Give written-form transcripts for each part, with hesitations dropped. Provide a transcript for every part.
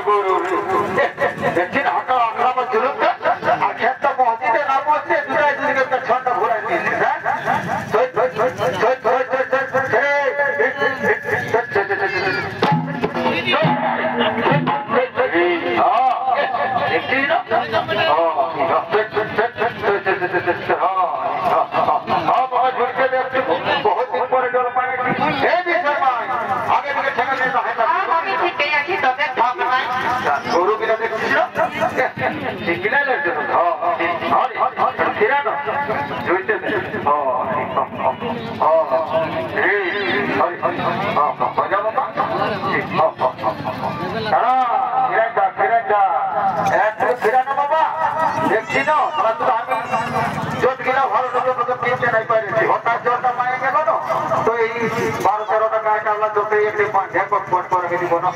guru. Jadi haka akrama juluk আর খেতটা মসজিদে না পৌঁছে দুটাই দুদিকে একটা ছন্টা ঘুরাই দিয়েছে बहुत दिन पर जल पाए आगे दिखे ঠেকা দিয়ে আমি ঠিকই আছি তবে ঠক নাই গরু কিনা দেখছিস শিখিলালের জন্য ফিরা না জুইতে ফিরানো বাবা দেখছি না আমি জোট গিলা ভালো নতুন নতুন কিনতে নাই পারিছি হঠাৎ জোরটা পায়ে গেল না তো এই 12-13টা গায়ে কামলা জোটে একটি ঢেকট পট করে দিব না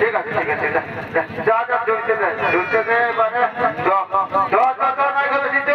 ঠিক আছে ঠিক আছে যা যা ঝুলতে দে মানে নাই গেলে দিত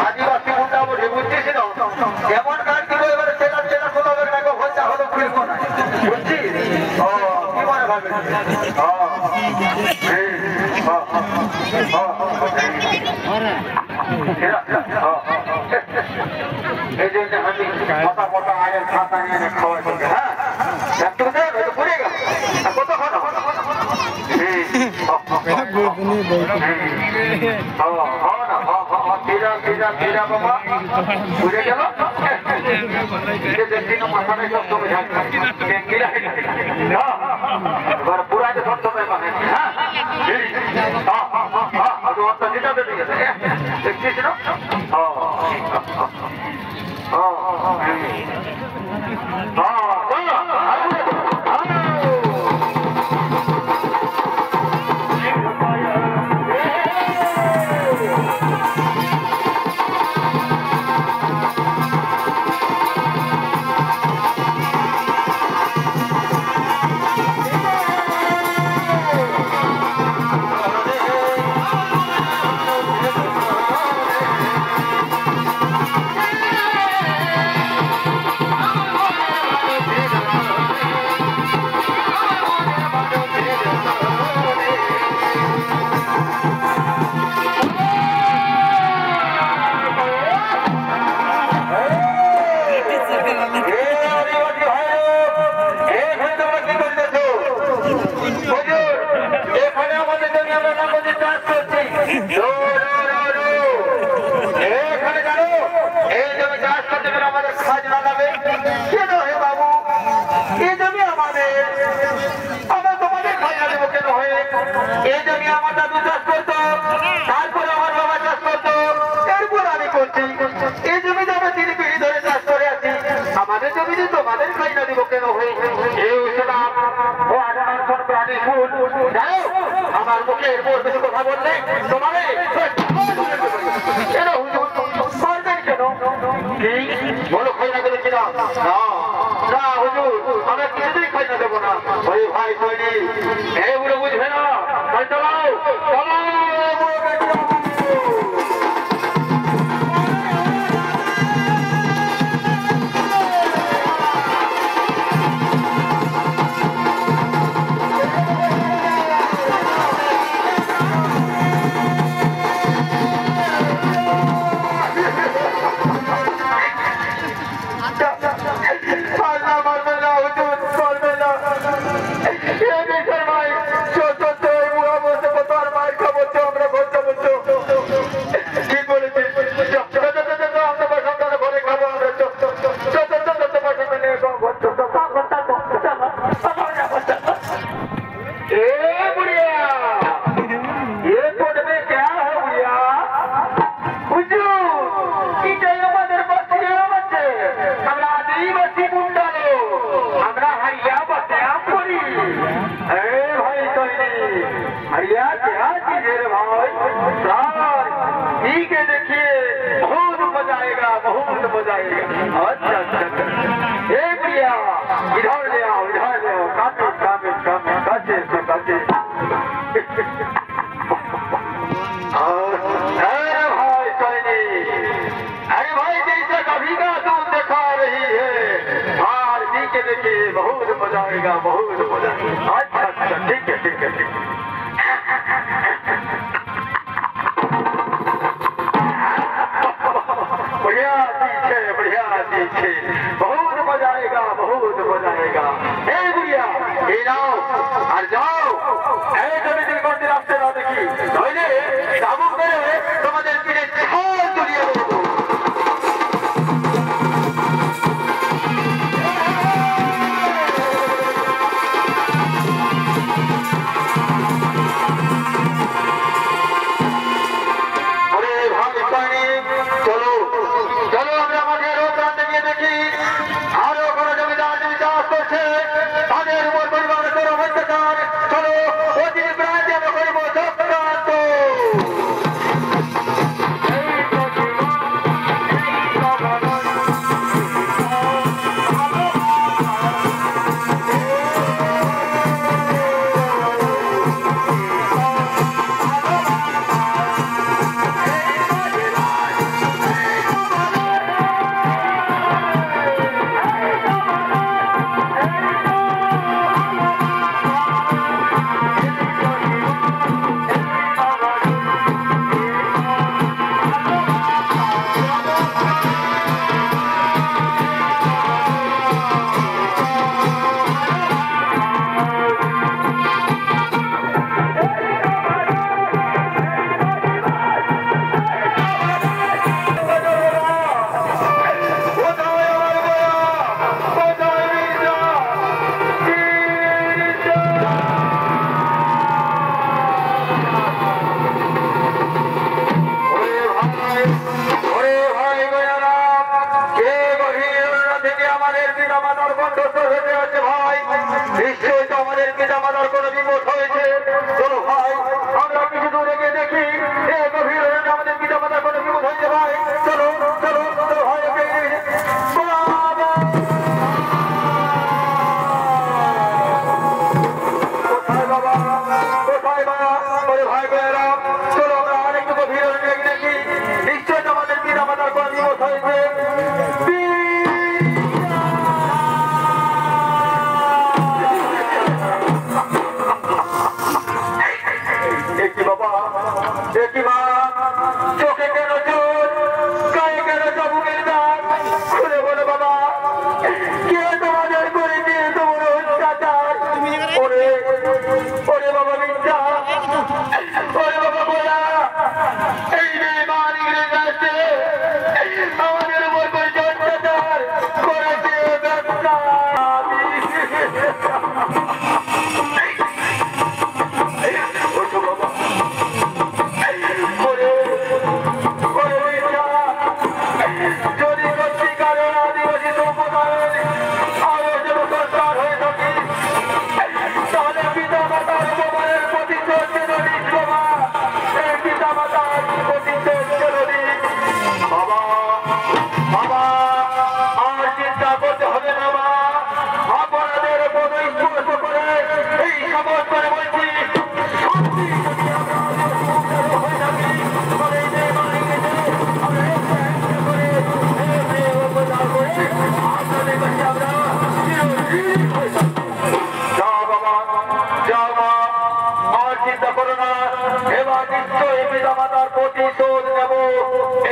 आदिवासी मुंडा बुझे एमन गाड़ दिल एबारे चेला चेला खोला भजा हलो फिल्म बुझी कि मने भावे এই জন্য আমি মোটা মোটা আয়ের খাতা নিয়ে খাওয়াই করবে। হ্যাঁ একটু দেখ একটু পড়ে গেল কত খাওয়া বাবা বুঝে গেল মাথায় সব সময় এবার পুরাতে সব সময় মানে হ্যাঁ দেখছিস না আমার মুখে এরপর কিছু কথা বললে তোমারে কেন করবেন কেন কি বলো খাই না দেবে কিনা না হুজুর আমরা কিছুতেই খাই না দেবো না ওই ভাই তৈরি এগুলো বুঝবে না চলাও চলাও बहुत मजा आएगा बहुत मजा अच्छा अच्छा ठीक है ठीक है ठीक है बढ़िया चीज है बहुत मजा आएगा बहुत मजा आएगा हे बुढ़िया ये जाओ और जाओ ऐसे भी दिन कौन रास्ते ना देखी पहले साबुन करे তোমাদের পিঠে ছাল জড়িয়ে দেবো চলো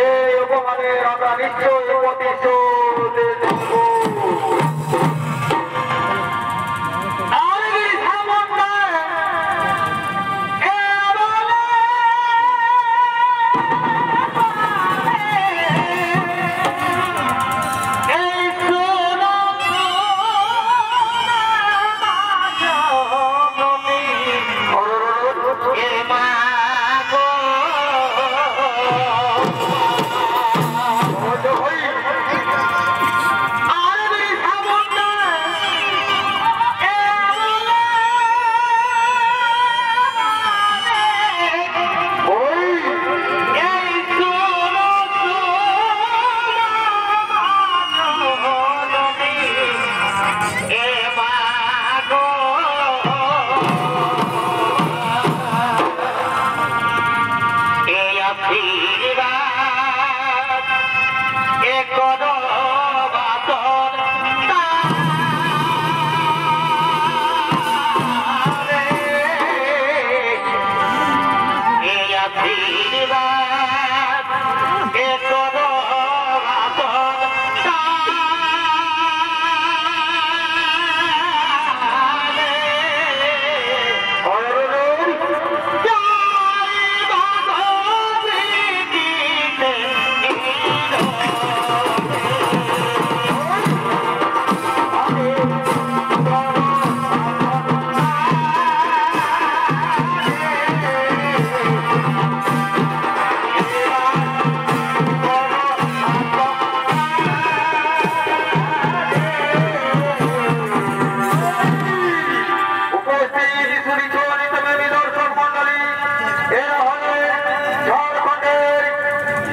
এই অপমানের আমরা নিশ্চয় প্রতিশোধ নেব।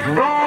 No!